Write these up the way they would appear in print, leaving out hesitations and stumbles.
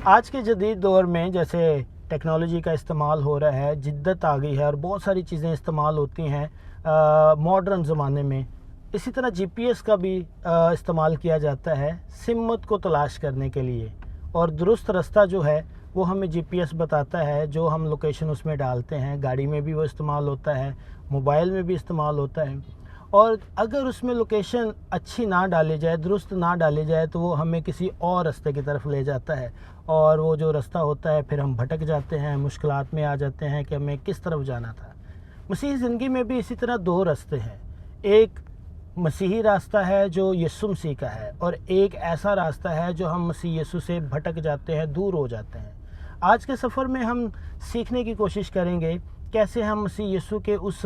आज के जदीद दौर में जैसे टेक्नोलॉजी का इस्तेमाल हो रहा है, जिद्दत आ गई है और बहुत सारी चीज़ें इस्तेमाल होती हैं मॉडर्न ज़माने में। इसी तरह जीपीएस का भी इस्तेमाल किया जाता है सिमत को तलाश करने के लिए, और दुरुस्त रास्ता जो है वो हमें जीपीएस बताता है, जो हम लोकेशन उसमें डालते हैं। गाड़ी में भी वो इस्तेमाल होता है, मोबाइल में भी इस्तेमाल होता है। और अगर उसमें लोकेशन अच्छी ना डाली जाए, दुरुस्त ना डाली जाए, तो वो हमें किसी और रास्ते की तरफ ले जाता है, और वो जो रास्ता होता है फिर हम भटक जाते हैं, मुश्किलात में आ जाते हैं कि हमें किस तरफ जाना था। मसीही ज़िंदगी में भी इसी तरह दो रास्ते हैं। एक मसीही रास्ता है जो यीशु मसीह का है, और एक ऐसा रास्ता है जो हम मसीह यीशु से भटक जाते हैं, दूर हो जाते हैं। आज के सफ़र में हम सीखने की कोशिश करेंगे कैसे हम मसीह यीशु के उस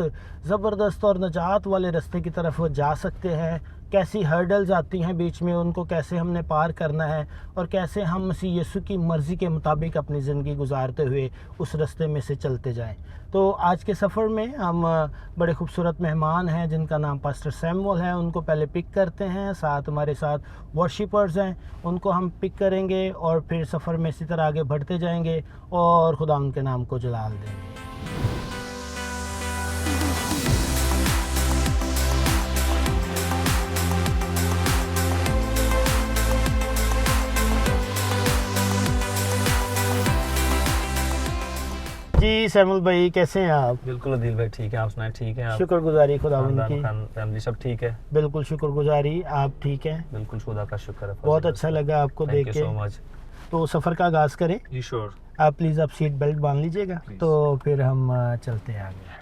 ज़बरदस्त और नजात वाले रास्ते की तरफ जा सकते हैं, कैसी हर्डल्स आती हैं बीच में, उनको कैसे हमने पार करना है, और कैसे हम मसीह यीशु की मर्ज़ी के मुताबिक अपनी ज़िंदगी गुजारते हुए उस रास्ते में से चलते जाएं। तो आज के सफ़र में हम बड़े खूबसूरत मेहमान हैं जिनका नाम पास्टर सैमुअल है, उनको पहले पिक करते हैं। साथ हमारे साथ वर्शिपर्स हैं, उनको हम पिक करेंगे और फिर सफ़र में इसी तरह आगे बढ़ते जाएंगे और खुदा उनके नाम को जलाल देंगे। जी सैमुअल भाई, कैसे हैं आप? बिल्कुल अदील भाई ठीक है, आप सुनाए ठीक है? आप शुक्रगुजारी खुदावंद की। फैमिली सब ठीक है? बिल्कुल शुक्रगुजारी, आप ठीक हैं? बिल्कुल खुदा का शुक्र है। बहुत अच्छा लगा आपको देख के। Thank you so much. तो सफ़र का आगाज़ करें। जी श्योर। आप प्लीज़ आप सीट बेल्ट बांध लीजिएगा, तो फिर हम चलते हैं आगे।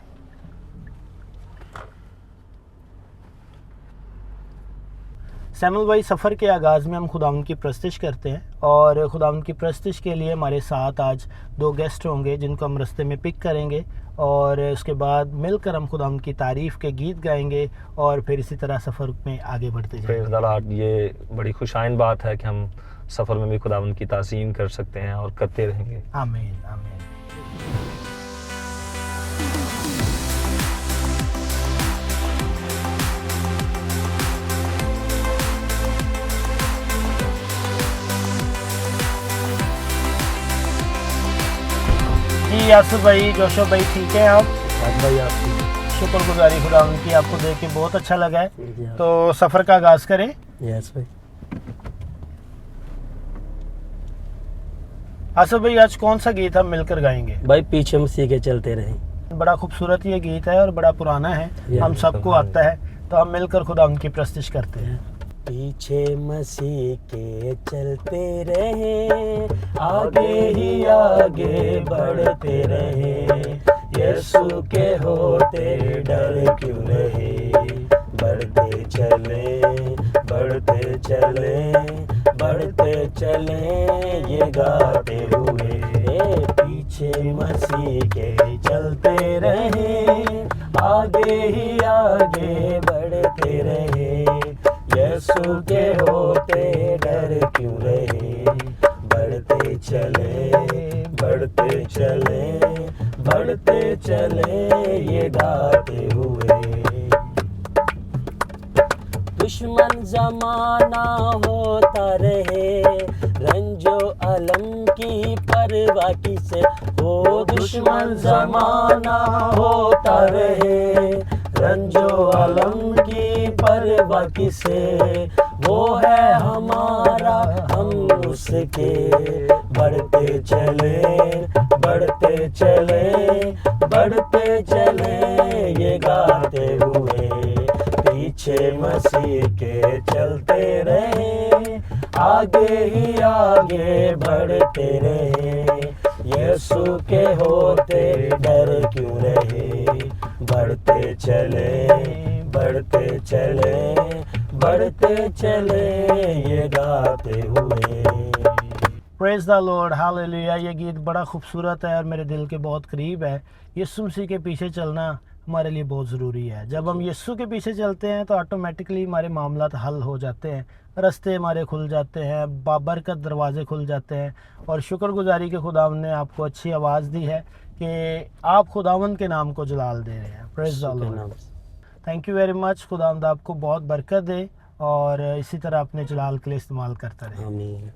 सैमुअल भाई, सफ़र के आगाज़ में हम खुदावंद की प्रस्तिश करते हैं, और खुदावंद की प्रस्तिश के लिए हमारे साथ आज दो गेस्ट होंगे जिनको हम रास्ते में पिक करेंगे, और उसके बाद मिलकर हम खुदावंद की तारीफ़ के गीत गाएंगे, और फिर इसी तरह सफ़र में आगे बढ़ते जाएंगे। ये बड़ी खुशाइन बात है कि हम सफ़र में भी खुदावंद की ताज़ीम कर सकते हैं और करते रहेंगे। आमीन आमीन। जी आसिफ भाई, जोशो भाई, ठीक है आप? भाई आप शुक्रगुजारी खुदा उनकी, आपको देख के बहुत अच्छा लगा है। तो सफ़र का आगाज़ करें। यस भाई। आसिफ भाई, आज कौन सा गीत हम मिलकर गाएंगे? भाई पीछे मसीह के चलते रहें। बड़ा खूबसूरत ये गीत है और बड़ा पुराना है, हम सबको आता है, तो हम मिलकर खुदा उनकी प्रस्तिश करते हैं। पीछे मसीह के चलते रहे, आगे ही आगे बढ़ते रहे, यीशु के होते डर क्यों रहे, बढ़ते चले बढ़ते चले बढ़ते चले ये गाते हुए, पीछे मसीह के चलते रहे, आगे ही आगे बढ़ते रहे, यीशु के होते डर क्यों रहे, बढ़ते चले बढ़ते चले बढ़ते चले ये गाते हुए। दुश्मन जमाना होता रहे, रंजो अलम की परवाह किसे, ओ दुश्मन जमाना होता रहे, रंजो अलम की परवाह किसे, वो है हमारा हम उसके, बढ़ते चले बढ़ते चले बढ़ते चले ये गाते हुए, पीछे मसीह के चलते रहे, आगे ही आगे बढ़ते रहे, यीशु के होते डर क्यों रहे, बढ़ते चले बढ़ते चले बढ़ते चले ये गाते हुए। Praise the Lord, hallelujah. ये गीत बड़ा खूबसूरत है और मेरे दिल के बहुत करीब है। यीशु मसीह के पीछे चलना हमारे लिए बहुत ज़रूरी है। जब हम यीशु के पीछे चलते हैं तो ऑटोमेटिकली हमारे मामलात हल हो जाते हैं, रास्ते हमारे खुल जाते हैं, बाबरकत दरवाज़े खुल जाते हैं। और शुक्रगुजारी के खुदावंद ने आपको अच्छी आवाज़ दी है कि आप खुदावंद के नाम को जलाल दे रहे हैं। Praise the Lord, thank you very much. खुदावंद आपको बहुत बरकत दे और इसी तरह अपने जलाल के लिए इस्तेमाल करता रहे। आमीन।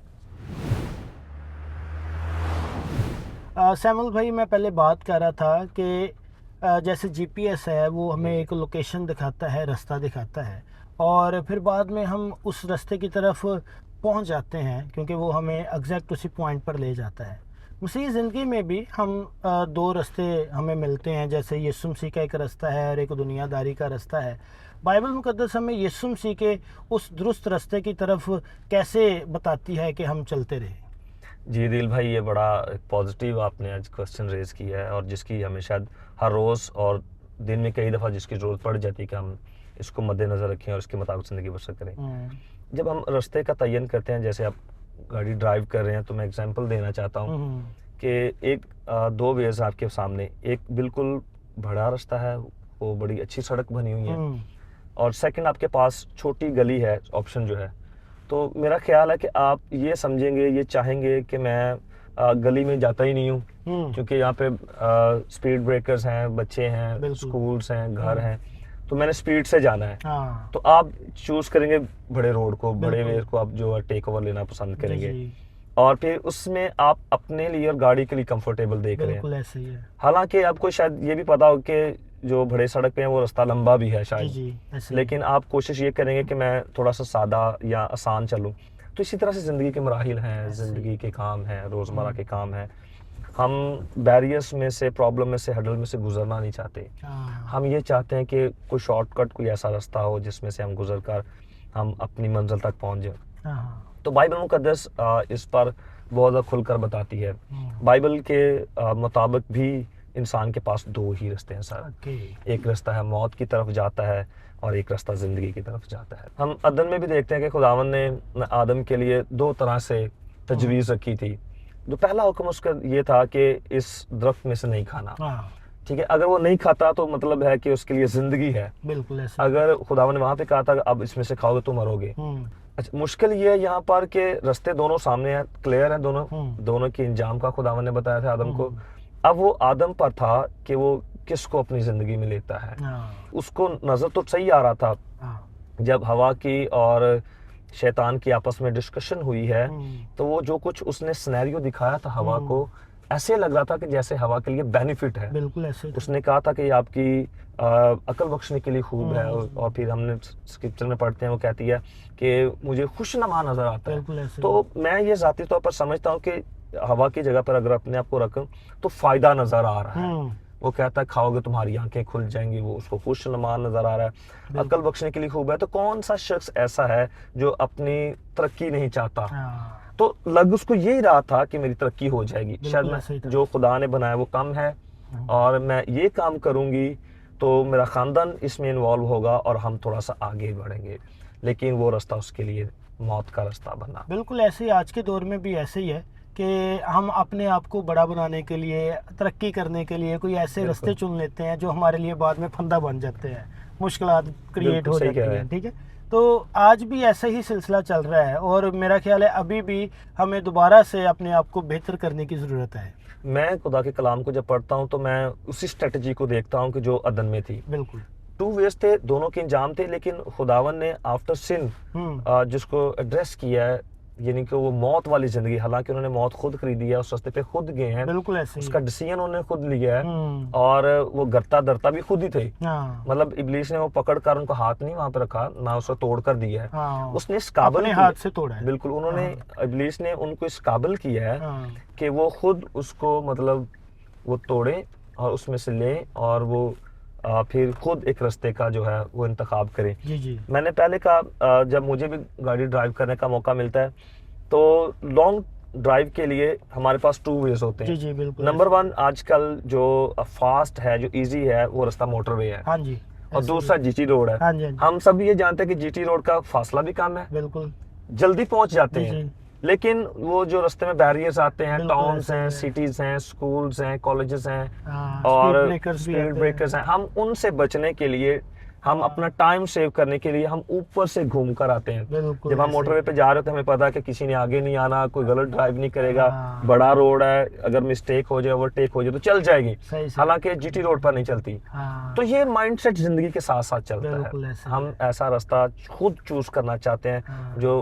सैमुअल भाई, मैं पहले बात कर रहा था कि जैसे जीपीएस है वो हमें एक लोकेशन दिखाता है, रास्ता दिखाता है, और फिर बाद में हम उस रास्ते की तरफ पहुंच जाते हैं क्योंकि वो हमें एग्जैक्ट उसी पॉइंट पर ले जाता है। मसीही ज़िंदगी में भी हम दो रास्ते हमें मिलते हैं, जैसे यीशु मसीह का एक रास्ता है और एक दुनियादारी का रास्ता है। बाइबल मुकद्दस हमें यीशु मसीह के उस दुरुस्त रास्ते की तरफ कैसे बताती है कि हम चलते रहें? जी दिल भाई, ये बड़ा पॉजिटिव आपने आज क्वेश्चन रेज किया है, और जिसकी हमें शायद हर रोज़ और दिन में कई दफ़ा जिसकी ज़रूरत पड़ जाती है कि हम इसको मद्देनज़र रखें और इसके मुताबिक ज़िंदगी बसर करें। जब हम रास्ते का तयन करते हैं, जैसे आप गाड़ी ड्राइव कर रहे हैं, तो मैं एग्जांपल देना चाहता हूँ कि एक दो वेज आपके सामने, एक बिल्कुल बड़ा रास्ता है, वो बड़ी अच्छी सड़क बनी हुई है, और सेकंड आपके पास छोटी गली है, ऑप्शन जो है। तो मेरा ख्याल है कि आप ये समझेंगे, ये चाहेंगे कि मैं गली में जाता ही नहीं हूँ, क्योंकि यहाँ पे स्पीड ब्रेकर्स हैं, बच्चे हैं, स्कूल्स हैं, घर हैं, तो मैंने स्पीड से जाना है। तो आप चूज करेंगे बड़े रोड को, बड़े वे को आप जो टेक ओवर लेना पसंद करेंगे, और फिर उसमें आप अपने लिए और गाड़ी के लिए कंफर्टेबल देख रहे हैं। ऐसे ही है। हालांकि आपको शायद ये भी पता हो कि जो बड़े सड़क पे हैं वो रास्ता लंबा भी है शायद, लेकिन आप कोशिश ये करेंगे कि मैं थोड़ा सा सादा या आसान चलूं। तो इसी तरह से ज़िंदगी के मराहिल हैं, ज़िंदगी के काम हैं, रोज़मर्रा के काम हैं। हम बैरियर्स में से, प्रॉब्लम में से, हडल में से गुजरना नहीं चाहते। हम ये चाहते हैं कि कोई शॉर्टकट, कोई ऐसा रास्ता हो जिसमें से हम गुजर कर हम अपनी मंजिल तक पहुंच जाए। तो बाइबल मुकद्दस इस पर बहुत ज़्यादा खुलकर बताती है। बाइबल के मुताबिक भी इंसान के पास दो ही रास्ते हैं सर। एक रास्ता है मौत की तरफ जाता है, और एक रास्ता ज़िंदगी की तरफ जाता है। हम अदन में भी देखते हैं कि खुदावन ने आदम के लिए दो तरह से तजवीज़ रखी थी। जो पहला हुक्म उसका ये था कि इस दरख्त में से नहीं खाना, ठीक है। अगर वो नहीं खाता तो मतलब है कि उसके लिए ज़िंदगी है। बिल्कुल ऐसा। अगर खुदावन ने वहाँ पे कहा था अब इसमें से खाओगे तो मरोगे। अच्छा, मुश्किल ये है यहाँ पर कि रास्ते दोनों सामने हैं, क्लियर है, दोनों के इंजाम का खुदावन ने बताया था आदम को। अब वो आदम पर था कि वो किसको अपनी ज़िंदगी में लेता है। उसको नज़र तो सही आ रहा था। जब हवा की और शैतान की आपस में डिस्कशन हुई है, तो वो जो कुछ उसने सिनेरियो दिखाया था हवा को, ऐसे लग रहा था कि जैसे हवा के लिए बेनिफिट है। बिल्कुल ऐसे। उसने कहा था कि आपकी अकल बख्शने के लिए खूब है, और फिर हमने स्क्रिप्चर में पढ़ते हैं, वो कहती है कि मुझे खुशनुमा नजर आता है। तो मैं ये ज़ाती तौर पर समझता हूँ कि हवा की जगह पर अगर अपने आप को रखूं तो फायदा नजर आ रहा है। वो कहता है खाओगे तुम्हारी आंखें खुल जाएंगी, वो उसको खुशनुमा नजर आ रहा है, अकल बख्शने के लिए खूब है। तो कौन सा शख्स ऐसा है जो अपनी तरक्की नहीं चाहता? तो लग उसको यही रहा था कि मेरी तरक्की हो जाएगी, शायद जो खुदा ने बनाया वो कम है, और मैं ये काम करूंगी तो मेरा खानदान इसमें इन्वॉल्व होगा और हम थोड़ा सा आगे बढ़ेंगे। लेकिन वो रास्ता उसके लिए मौत का रास्ता बना। बिल्कुल ऐसे ही आज के दौर में भी ऐसे ही है कि हम अपने आप को बड़ा बनाने के लिए, तरक्की करने के लिए कोई ऐसे रास्ते चुन लेते हैं जो हमारे लिए बाद में फंदा बन जाते हैं, मुश्किलात क्रिएट हो जाती है। ठीक है, तो आज भी ऐसा ही सिलसिला चल रहा है, और मेरा ख्याल है अभी भी हमें दोबारा से अपने आप को बेहतर करने की ज़रूरत है। मैं खुदा के कलाम को जब पढ़ता हूँ तो मैं उसी स्ट्रेटजी को देखता हूँ कि जो अदन में थी। बिल्कुल टू वेज थे, दोनों के इंजाम थे, लेकिन खुदावन ने आफ्टर सिन जिसको एड्रेस किया है, यानी कि वो मौत वाली जिंदगी, हालांकि उन्होंने मौत खुद खरीदी है, उस रास्ते पे खुद गए हैं। बिल्कुल ऐसे उसका डिसीजन उन्होंने खुद लिया है, और वो गरता दरता भी खुद ही थे। मतलब इब्लीस ने वो पकड़ कर उनको हाथ नहीं वहां पे रखा, ना उसको तोड़ कर दिया है। उसने इस काबिल हाथ से तोड़ा है। बिल्कुल, उन्होंने इब्लीस ने उनको इस काबिल किया है कि वो खुद उसको मतलब वो तोड़े और उसमें से ले, और वो फिर खुद एक रास्ते का जो है वो इंतखाब करें। जी। मैंने पहले कहा, जब मुझे भी गाड़ी ड्राइव करने का मौका मिलता है तो लॉन्ग ड्राइव के लिए हमारे पास टू वेज होते हैं। जी, बिल्कुल। नंबर वन, आजकल जो फास्ट है, जो इजी है, वो रास्ता मोटरवे है। हाँ जी। और दूसरा जीटी रोड है। हाँ जी। हम सब ये जानते हैं कि जीटी रोड का फासला भी कम है, बिल्कुल जल्दी पहुंच जाते हैं। लेकिन वो जो रास्ते में बैरियर्स आते हैं, टाउन्स हैं, सिटीज हैं, स्कूल्स हैं, कॉलेजेस हैं, और स्पीड ब्रेकर्स हैं, हम उनसे बचने के लिए, हम अपना टाइम सेव करने के लिए हम ऊपर से घूम कर आते हैं। जब हम मोटरवे पे जा रहे होते हैं, हमें पता है कि किसी ने आगे नहीं आना, कोई गलत ड्राइव नहीं करेगा, बड़ा रोड है, अगर मिस्टेक हो जाए, ओवरटेक हो जाए तो चल जाएगी, हालांकि जीटी रोड पर नहीं चलती। तो ये माइंडसेट जिंदगी के साथ साथ चलता है। हम ऐसा रास्ता खुद चूज करना चाहते हैं जो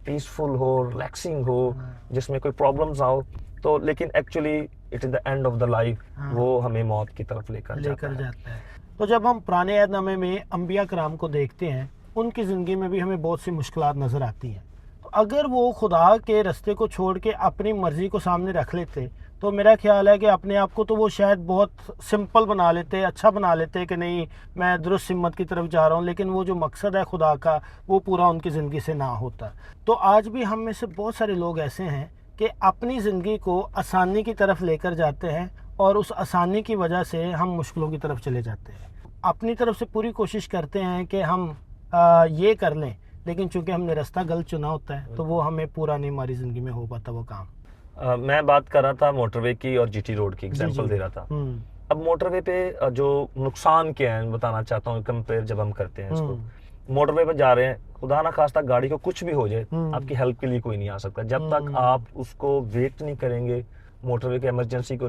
पीसफुल हो, रिलैक्सिंग हो, जिसमें कोई प्रॉब्लम्स आओ तो, लेकिन actually it is the end of the life, हाँ। वो हमें मौत की तरफ लेकर जाता है। तो जब हम पुराने अहदनामे में अंबिया कराम को देखते हैं, उनकी ज़िंदगी में भी हमें बहुत सी मुश्किलात नज़र आती हैं। तो अगर वो खुदा के रास्ते को छोड़ के अपनी मर्ज़ी को सामने रख लेते, तो मेरा ख्याल है कि अपने आप को तो वो शायद बहुत सिंपल बना लेते, अच्छा बना लेते कि नहीं मैं दुरुस्त सिमत की तरफ जा रहा हूँ, लेकिन वो जो मकसद है खुदा का वो पूरा उनकी ज़िंदगी से ना होता। तो आज भी हम में से बहुत सारे लोग ऐसे हैं कि अपनी ज़िंदगी को आसानी की तरफ लेकर जाते हैं और उस आसानी की वजह से हम मुश्किलों की तरफ चले जाते हैं। अपनी तरफ से पूरी कोशिश करते हैं कि हम ये कर लें, लेकिन चूंकि हमने रास्ता गलत चुना होता है तो वो हमें पूरा नहीं हमारी ज़िंदगी में हो पाता वो काम। मैं बात कर रहा था मोटरवे की और जीटी रोड की एग्जांपल दे रहा था। अब मोटरवे पे जो नुकसान क्या है बताना चाहता हूँ, कंपेयर जब हम करते हैं इसको। मोटरवे पे जा रहे हैं, खुदा ना खास्ता गाड़ी को कुछ भी हो जाए, आपकी हेल्प के लिए कोई नहीं आ सकता जब तक आप उसको वेट नहीं करेंगे मोटरवे के इमरजेंसी को।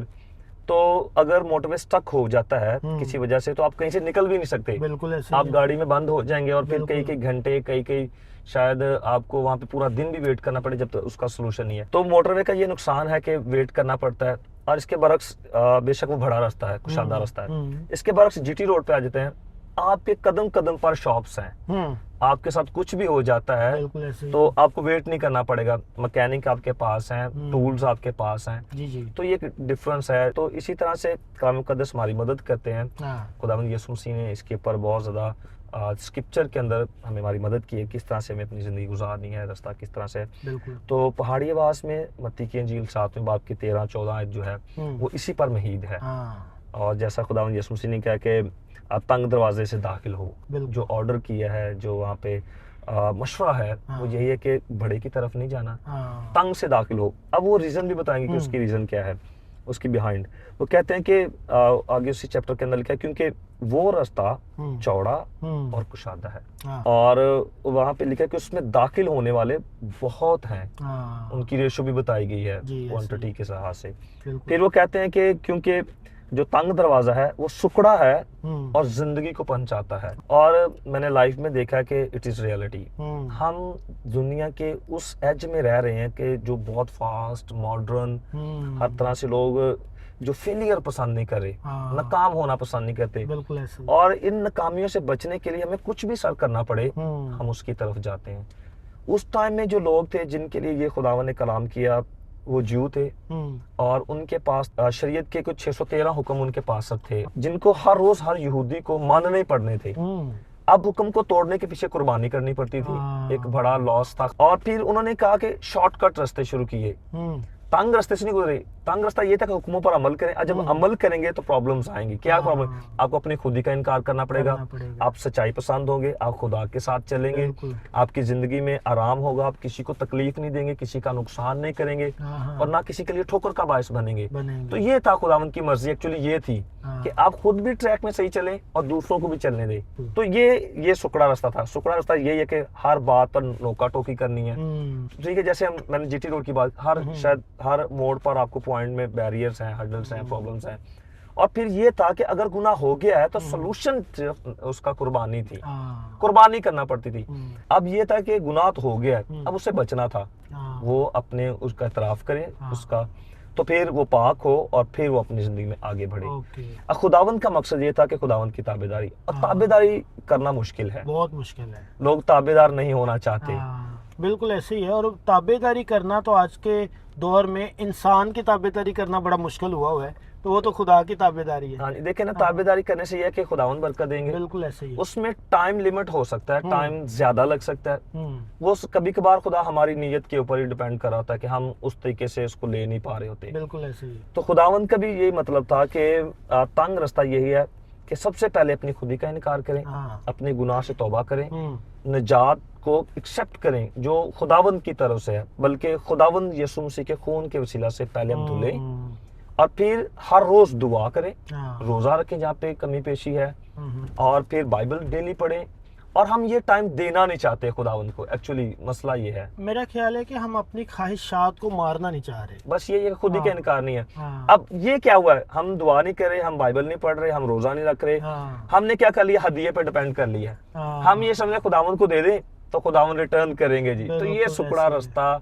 तो अगर मोटरवे स्टक हो जाता है किसी वजह से, तो आप कहीं से निकल भी नहीं सकते, बिल्कुल ऐसे आप गाड़ी में बंद हो जाएंगे और फिर कई घंटे कई शायद आपको वहां पे पूरा दिन भी वेट करना पड़े जब तक उसका सोल्यूशन नहीं है। तो मोटरवे का ये नुकसान है कि वेट करना पड़ता है। और इसके बरक्स बेशक वो बड़ा रास्ता है, कुशादा रास्ता है, इसके बरक्स जीटी रोड पे आ जाते हैं, आपके कदम कदम पर शॉप्स हैं, आपके साथ कुछ भी हो जाता है तो आपको वेट नहीं करना पड़ेगा, मैकेनिक आपके पास हैं, टूल्स आपके पास हैं। जी। तो ये एक डिफरेंस है। तो इसी तरह से कलाम मुक़द्दस हमारी मदद करते हैं। खुदावंद यीशु मसीह ने इसके ऊपर बहुत ज़्यादा स्क्रिप्चर के अंदर हमें हमारी मदद की है, किस तरह से हमें अपनी ज़िंदगी गुजारनी है, रास्ता किस तरह से। तो पहाड़ी आवाज़ में मत्ती की इंजील 7वें बाब की 13-14 आयत जो है वो इसी पर महीद है। और जैसा खुदावंद यीशु मसीह ने कहा कि आप तंग दरवाजे से दाखिल हो, जो ऑर्डर किया है, जो वहाँ पे मशवरा है वो यही है कि बड़े की तरफ नहीं जाना, तंग से दाखिल हो। अब वो रीज़न भी बताएंगे कि उसकी रीज़न क्या है, उसकी बिहाइंड। वो कहते हैं कि आगे उसी चैप्टर के अंदर लिखा है, क्योंकि वो रास्ता चौड़ा और कुशादा है और वहाँ पे लिखा है कि उसमें दाखिल होने वाले बहुत हैं, उनकी रेशो भी बताई गई है क्वांटिटी के लिहाज से। फिर वो कहते हैं कि क्योंकि जो तंग दरवाजा है वो सुकड़ा है और जिंदगी को पहुंचाता है। और मैंने लाइफ में देखा कि इट इज रियलिटी, हम दुनिया के उस एज में रह रहे हैं कि जो बहुत फास्ट मॉडर्न, हर तरह से लोग जो फेलियर पसंद नहीं करे, नाकाम होना पसंद नहीं करते। बिल्कुल ऐसे। और इन नाकामियों से बचने के लिए हमें कुछ भी सर करना पड़े हम उसकी तरफ जाते हैं। उस टाइम में जो लोग थे जिनके लिए ये खुदावन ने कलाम किया वो ज्यू थे और उनके पास शरीयत के कुछ 613 हुक्म उनके पास थे जिनको हर रोज हर यहूदी को मानने पड़ने थे। अब हुक्म को तोड़ने के पीछे कुर्बानी करनी पड़ती थी, एक बड़ा लॉस था। और फिर उन्होंने कहा कि शॉर्टकट रास्ते शुरू किए, तंग रास्ते से नहीं गुजरे। तंग रास्ता ये था कि हुक्मों पर अमल करें, और जब अमल करेंगे तो प्रॉब्लम्स आएंगी। क्या प्रॉब्लम? आपको अपनी खुदी का इनकार करना पड़ेगा, आप सच्चाई पसंद होंगे, आप खुदा के साथ चलेंगे, आपकी जिंदगी में आराम होगा, आप किसी को तकलीफ नहीं देंगे, किसी का नुकसान नहीं करेंगे और ना किसी के लिए ठोकर का बायस बनेंगे। तो ये था खुदावंद की मर्जी, एक्चुअली ये थी कि आप खुद भी ट्रैक में सही चलें और दूसरों को भी चलने दें। तो ये सुकड़ा रास्ता था। सुकड़ा रास्ता ये है कि हर बात पर नोका टोकी करनी है। ठीक है, जैसे मैंने जीटी रोड की बात, शायद हर मोड़ पर आपको पॉइंट में बैरियर्स हैं, हर्डल्स हैं, प्रॉब्लम्स हैं। और फिर ये था कि अगर गुनाह हो गया है तो सोल्यूशन उसका कुर्बानी थी, कुर्बानी करना पड़ती थी। अब ये था कि गुनाह तो हो गया है, अब उससे बचना था, वो अपने उसका इतराफ करे उसका, तो फिर वो पाक हो और फिर वो अपनी जिंदगी में आगे बढ़े। खुदावंद का मकसद ये था कि खुदावंद की ताबेदारी, और ताबेदारी करना मुश्किल है, बहुत मुश्किल है, लोग ताबेदार नहीं होना चाहते। बिल्कुल ऐसे ही है। और ताबेदारी करना तो आज के दौर में इंसान की ताबेदारी करना बड़ा मुश्किल हुआ है, तो वो तो खुदा की ताबेदारी है। हाँ, देखे ना, ताबेदारी करने से यह कि खुदावंद बरकत देंगे। बिल्कुल ऐसे ही। उसमें टाइम लिमिट हो सकता है, टाइम ज्यादा लग सकता है, वो कभी कभार खुदा हमारी नीयत के ऊपर ही डिपेंड कर रहा होता है कि हम उस तरीके से इसको ले नहीं पा रहे होते। बिल्कुल ऐसे ही। तो खुदावंद का भी यही मतलब था कि तंग रास्ता यही है कि सबसे पहले अपनी खुदी का इनकार करें, अपने गुनाह से तौबा करें, निजात को एक्सेप्ट करें जो खुदावंद की तरफ से है, बल्कि खुदावंद यीशु मसीह के खून के वसीला से पहले हम धुले, और फिर हर रोज दुआ करें, रोजा रखें जहाँ पे कमी पेशी है, और फिर बाइबल डेली पढ़ें। और हम ये टाइम देना नहीं चाहते खुदावंद को, एक्चुअली मसला ये है। मेरा ख्याल है कि हम अपनी ख्वाहिशात को मारना नहीं चाह रहे, बस ये खुद ही का इनकार नहीं है। अब ये क्या हुआ है, हम दुआ नहीं कर रहे, हम बाइबल नहीं पढ़ रहे, हम रोजा नहीं रख रहे, हमने क्या कर लिया, हदिये पे डिपेंड कर लिया। हम ये समझे खुदावंद को दे दें तो खुदावंद रिटर्न करेंगे जी। तो ये सुकड़ा रास्ता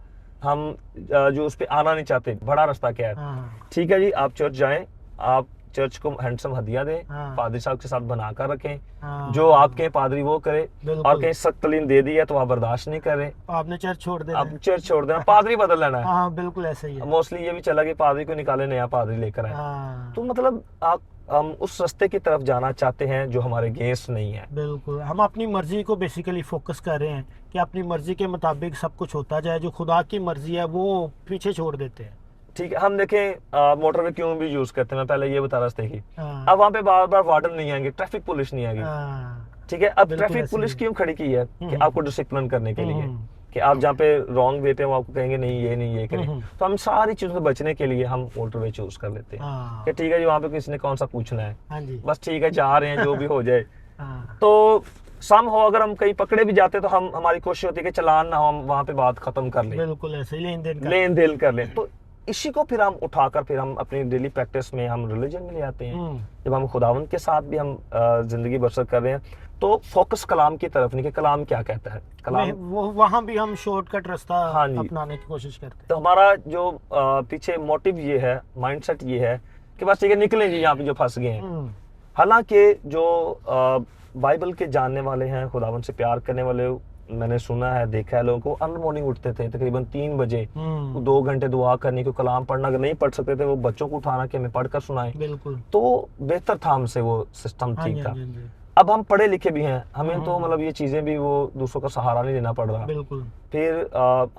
हम जो उस पे आना नहीं चाहते, बड़ा रास्ता क्या है, हाँ, ठीक है जी, आप चर्च जाएं, आप चर्च को हैंडसम हदिया दें, हाँ। पादरी साहब के साथ बनाकर रखें, हाँ, जो आपके पादरी वो करे, और बिल्कुल। कहीं सख्त तालीम दे दी है तो आप बर्दाश्त नहीं करें, आपने चर्च छोड़ देना आप है। चर्च छोड़ देना, पादरी बदल लेना है। हाँ, बिल्कुल ऐसे ही है। मोस्टली ये भी चला कि पादरी को निकाले, नया पादरी लेकर आए। हाँ, तो मतलब आप हम उस रास्ते की तरफ जाना चाहते हैं जो हमारे अगेंस्ट नहीं है। बिल्कुल। हम अपनी मर्जी को बेसिकली फोकस कर रहे हैं कि अपनी मर्जी के मुताबिक सब कुछ होता जाए, जो खुदा की मर्जी है वो पीछे छोड़ देते हैं। ठीक है, हम देखें मोटरवे क्यों भी यूज करते हैं, मैं पहले ये बता रहा था कि हाँ, अब वहाँ पे बार बार वार्डन नहीं आएंगे, ट्रैफिक पुलिस नहीं आएगी, हाँ, ठीक है। अब बिल्कुल ट्रैफिक ऐसे पुलिस ही है। क्यों खड़ी की है कि हम्म। आपको डिसिप्लिन करने के लिए, हम्म। कि आप जहाँ पे रॉन्ग वे पे वो आपको कहेंगे नहीं ये नहीं ये करें। हम्म। तो हम सारी चीजों से बचने के लिए हम मोटरवे चूज कर लेते हैं हाँ, कि ठीक है जी, वहाँ पे किसी ने कौन सा पूछना है, हाँ जी, बस ठीक है जा रहे हैं जो भी हो जाए। हाँ, तो सम हो, अगर हम कहीं पकड़े भी जाते तो हम हमारी कोशिश होती है कि चालान ना हो, हम वहाँ पे बात खत्म कर लें, बिल्कुल ऐसे ही लेन देन का। लेन देन कर लें। तो इसी को फिर हम उठाकर फिर हम अपनी डेली प्रैक्टिस में हम रिलीजन में ले आते हैं। हम्म। जब हम खुदावंद के साथ भी हम जिंदगी बसर कर रहे हैं तो फोकस कलाम की तरफ नहीं कि कलाम क्या कहता है, कलाम। वो वहाँ भी हम शॉर्टकट रास्ता हाँ जी। अपनाने की कोशिश करते हैं। तो हमारा जो पीछे मोटिव ये है, माइंडसेट ये है कि बस ठीक है निकलें जी यहाँ पे जो फंस गए हैं। हम्म। हालांकि जो बाइबल के जानने वाले हैं, खुदावंद से प्यार करने वाले, मैंने सुना है, देखा है, लोगों को अर्ली मॉर्निंग उठते थे तकरीबन 3 बजे, हम्म। 2 घंटे दुआ करने को, कलाम पढ़ना, अगर नहीं पढ़ सकते थे वो बच्चों को उठाना कि हमें पढ़कर सुनाएं, बिल्कुल। तो बेहतर था हमसे, वो सिस्टम हाँ ठीक जी, था। हाँ जी, हाँ जी, अब हम पढ़े लिखे भी हैं, हमें तो हम्म। मतलब ये चीज़ें भी वो दूसरों का सहारा नहीं लेना पड़ रहा। बिल्कुल फिर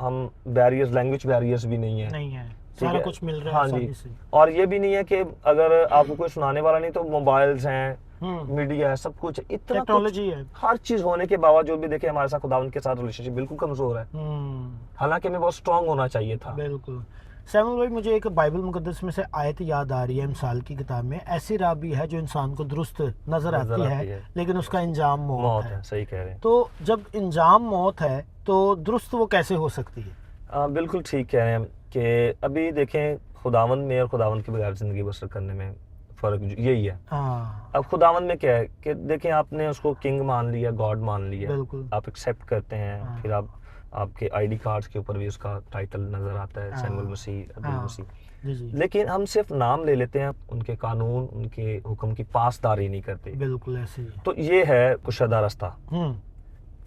हम बैरियर्स, लैंग्वेज बैरियर्स भी नहीं है, नहीं है, ठीक सारा है। कुछ मिल रहा है हाँ जी, आसानी से। और ये भी नहीं है कि अगर आपको कोई सुनाने वाला नहीं तो मोबाइल्स हैं, हम्म। मीडिया है, सब कुछ है, इतना कुछ, टेक्नोलॉजी है। हर चीज होने के बावजूद भी देखिए हमारे साथ खुदावंद के साथ रिलेशनशिप बिल्कुल कमजोर है। हम्म। हालांकि हमें बहुत स्ट्रांग होना चाहिए था। बिल्कुल। सैमुअल भाई, मुझे एक बाइबल मुकद्दस में से आयत याद आ रही है, मिसाल की किताब में, ऐसी राह भी है जो इंसान को दुरुस्त नजर आती है लेकिन उसका इंजाम मौत मौत है। है, सही कह रहे हैं। तो जब इंजाम मौत है तो दुरुस्त वो कैसे हो सकती है? बिल्कुल ठीक कह रहे हैं कि अभी देखें खुदावंद में और खुदावंद के बगैर जिंदगी बसर करने में फर्क यही है। हाँ, अब खुदावंद में क्या है कि देखें आपने उसको किंग मान लिया, गॉड मान लिया, बिल्कुल। आप एक्सेप्ट करते हैं, हाँ। फिर आप आपके आईडी कार्ड्स के ऊपर भी उसका टाइटल नजर आता है, हाँ। सैमुअल मसीह, अब्दुल हाँ। मसीह। जी जी, लेकिन हम सिर्फ नाम ले लेते हैं, उनके कानून, उनके हुक्म की पासदारी नहीं करते। बिल्कुल ऐसे ही है। तो ये है कुशदा रास्ता, हम्म।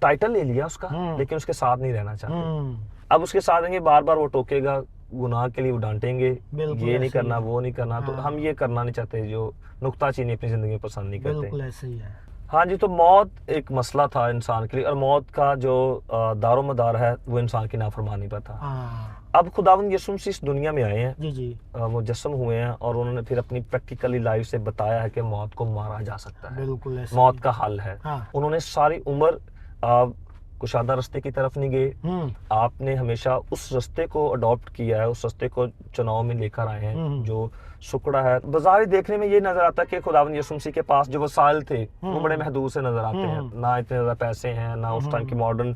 टाइटल ले लिया उसका हम्म। लेकिन उसके साथ नहीं रहना चाहते। हम्म। अब उसके साथ रहेंगे, बार बार वो टोकेगा, गुनाह के लिए वो डांटेंगे, बिल्कुल ये नहीं ऐसे ही करना, है। वो नहीं करना। तो हाँ। हम ये करना नहीं चाहते, जो नुक्ताचीनी अपनी जिंदगी में पसंद नहीं करते। बिल्कुल ऐसे ही है। हाँ जी, तो मौत एक मसला था इंसान के लिए, और मौत का जो दारो मदार है वो इंसान की नाफरमानी पर था। हाँ, अब खुदावंद यीशु मसीह इस दुनिया में आए हैं, जी जी, वो जस्म हुए हैं, और उन्होंने फिर अपनी प्रैक्टिकली लाइफ से बताया है कि मौत को मारा जा सकता है, बिल्कुल ऐसे मौत ही। का हल है। हाँ। उन्होंने सारी उम्र कुशादा रास्ते की तरफ नहीं गए, हम्म। आपने हमेशा उस रास्ते को अडॉप्ट किया है, उस रास्ते को चुनाव में लेकर आए हैं हम्म। जो सुकड़ा है। बाजारी देखने में ये नजर आता है कि खुदावंद यीशु मसीह के पास जो वसाइल थे वो बड़े महदूद से नजर आते हैं, ना इतने ज्यादा पैसे हैं, ना उस टाइम की मॉडर्न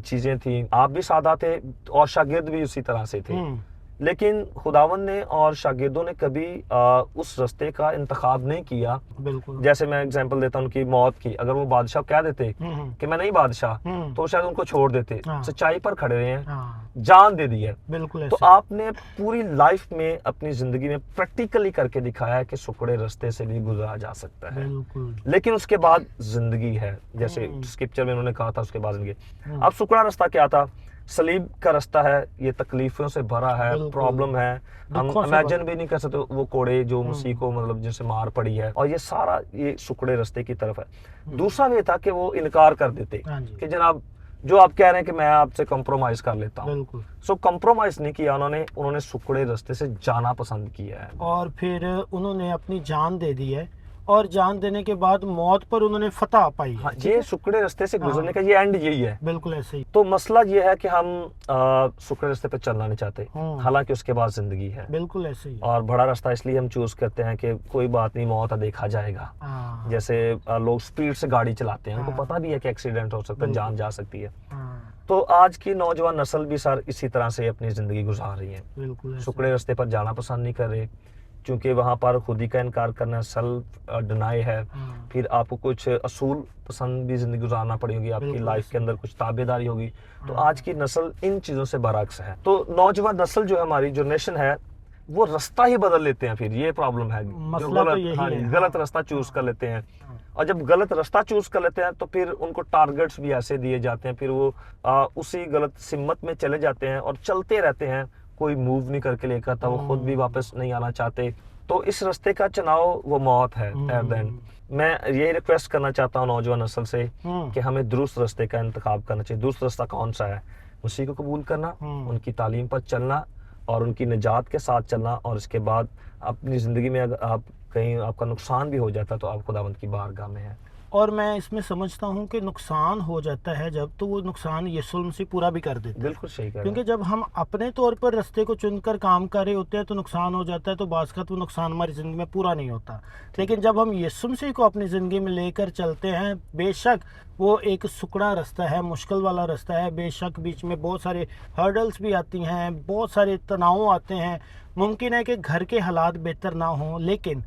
चीजें थी, आप भी सादा थे और शागिर्द भी उसी तरह से थे। हम्म। लेकिन खुदावंद ने और शागिर्दों ने कभी उस रास्ते का इंतखाब नहीं किया। बिल्कुल। जैसे मैं एग्जांपल देता हूँ उनकी मौत की, अगर वो बादशाह कह देते हम्म। कि मैं नहीं बादशाह, हम्म। तो शायद उनको छोड़ देते। हाँ। सच्चाई पर खड़े रहे हैं, हाँ, जान दे दी है। बिल्कुल तो ऐसे। आपने पूरी लाइफ में अपनी जिंदगी में प्रैक्टिकली करके दिखाया है कि सुकड़े रास्ते से भी गुजरा जा सकता है, बिल्कुल। लेकिन उसके बाद जिंदगी है, जैसे हम्म। स्क्रिप्चर में उन्होंने कहा था उसके बाद जिंदगी। हम्म। अब सुकड़ा रास्ता क्या था? सलीब का रास्ता है, ये तकलीफों से भरा है, बिल्कुल। प्रॉब्लम है, हम दुखों से इमेजिन भरा। भी नहीं कर सकते वो कोड़े जो मसीह को मतलब जिनसे मार पड़ी है, और ये सारा ये सुकड़े रास्ते की तरफ है। दूसरा ये था कि वो इनकार कर देते हाँ जी, कि जनाब जो आप कह रहे हैं कि मैं आपसे कंप्रोमाइज कर लेता हूँ। बिल्कुल। सो कंप्रोमाइज नहीं किया उन्होंने सुकड़े रास्ते से जाना पसंद किया है। और फिर उन्होंने अपनी जान दे दी है, और जान देने के बाद मौत पर उन्होंने फतह पाई है। हाँ, ठीक ये है? सुकड़े रास्ते से हाँ। गुजरने का ये एंड यही है। बिल्कुल ऐसे ही। तो मसला ये है कि हम सुकड़े रास्ते पे चलना नहीं चाहते, हम्म। हालांकि उसके बाद जिंदगी है। बिल्कुल ऐसे ही। और बड़ा रास्ता इसलिए हम चूज करते हैं कि कोई बात नहीं, मौत देखा जाएगा। हाँ, जैसे लोग स्पीड से गाड़ी चलाते हैं, उनको हाँ। पता भी है कि एक्सीडेंट हो सकता है, बिल्कुल। जान जा सकती है। हाँ, तो आज की नौजवान नस्ल भी सर इसी तरह से अपनी जिंदगी गुजार रही है, बिल्कुल ऐसे। सुकड़े रास्ते पर जाना पसंद नहीं कर रहे, क्योंकि वहाँ पर खुदी का इनकार करना, सेल्फ डिनाई है। फिर आपको कुछ असूल पसंद भी ज़िंदगी गुजारना पड़ेगी, आपकी लाइफ के अंदर कुछ ताबेदारी होगी। तो आज की नस्ल इन चीज़ों से बरअक्स है। तो नौजवान नस्ल जो है, हमारी जनरेशन है, वो रास्ता ही बदल लेते हैं। फिर ये प्रॉब्लम है, जो गलत रास्ता चूज कर लेते हैं। और जब गलत रास्ता चूज कर लेते हैं तो फिर उनको टारगेट्स भी ऐसे दिए जाते हैं, फिर वो उसी गलत सिमत में चले जाते हैं और चलते रहते हैं। कोई मूव नहीं करके लेकर आता, वो खुद भी वापस नहीं आना चाहते। तो इस रास्ते का चुनाव वो मौत है एट द एंड। मैं ये रिक्वेस्ट करना चाहता हूँ नौजवान नस्ल से कि हमें दुरुस्त रास्ते का इंतखाब करना चाहिए। दुरुस्त रास्ता कौन सा है? मसीह को कबूल करना, उनकी तालीम पर चलना और उनकी निजात के साथ चलना। और इसके बाद अपनी ज़िंदगी में अगर आप कहीं आपका नुकसान भी हो जाता तो आप खुदावंद की बारगाह में हैं। और मैं इसमें समझता हूँ कि नुकसान हो जाता है जब, तो वो नुकसान यीशु मसीह पूरा भी कर देते हैं। बिल्कुल सही कह रहे हैं। क्योंकि जब हम अपने तौर पर रास्ते को चुनकर काम कर रहे होते हैं तो नुकसान हो जाता है, तो बाज़ का वो नुकसान हमारी ज़िंदगी में पूरा नहीं होता। लेकिन जब हम यीशु मसीह को अपनी ज़िंदगी में लेकर चलते हैं, बेशक वो एक सुकड़ा रास्ता है, मुश्किल वाला रास्ता है, बेशक बीच में बहुत सारे हर्डल्स भी आती हैं, बहुत सारे तनाव आते हैं, मुमकिन है कि घर के हालात बेहतर ना हों, लेकिन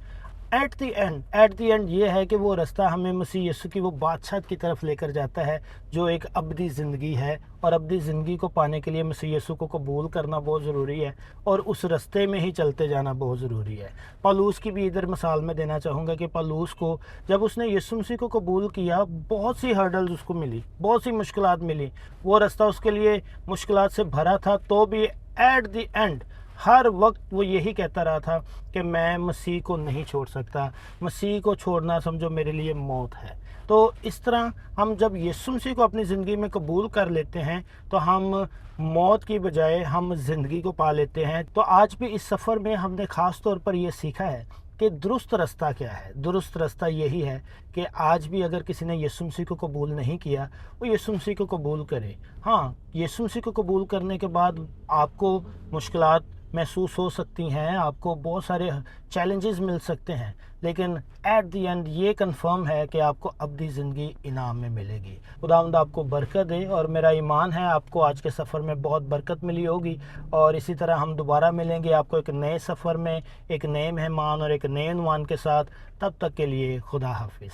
एट द एंड ये है कि वो रास्ता हमें मसीह यीशु की वो बादशाह की तरफ लेकर जाता है, जो एक अबदी ज़िंदगी है। और अबदी ज़िंदगी को पाने के लिए मसीह यीशु को कबूल करना बहुत ज़रूरी है और उस रास्ते में ही चलते जाना बहुत ज़रूरी है। पौलुस की भी इधर मिसाल में देना चाहूँगा कि पौलुस को जब उसने यीशु मसीह को कबूल किया, बहुत सी हर्डल्स उसको मिली, बहुत सी मुश्किलात मिली। वो रास्ता उसके लिए मुश्किलात से भरा था, तो भी एट द एंड हर वक्त वो यही कहता रहा था कि मैं मसीह को नहीं छोड़ सकता, मसीह को छोड़ना समझो मेरे लिए मौत है। तो इस तरह हम जब यीशु मसीह को अपनी ज़िंदगी में कबूल कर लेते हैं तो हम मौत की बजाय हम ज़िंदगी को पा लेते हैं। तो आज भी इस सफ़र में हमने ख़ास तौर पर ये सीखा है कि दुरुस्त रास्ता क्या है। दुरुस्त रास्ता यही है कि आज भी अगर किसी ने यीशु मसीह को कबूल नहीं किया, वो यीशु मसीह को कबूल करे। हाँ, यीशु मसीह को कबूल करने के बाद आपको मुश्किलात महसूस हो सकती हैं, आपको बहुत सारे चैलेंजेस मिल सकते हैं, लेकिन एट द एंड ये कंफर्म है कि आपको अबदी ज़िंदगी इनाम में मिलेगी। खुदावंद आपको बरकत दे और मेरा ईमान है आपको आज के सफ़र में बहुत बरकत मिली होगी। और इसी तरह हम दोबारा मिलेंगे आपको एक नए सफ़र में, एक नए मेहमान और एक नए उन्वान के साथ। तब तक के लिए खुदा हाफिज़।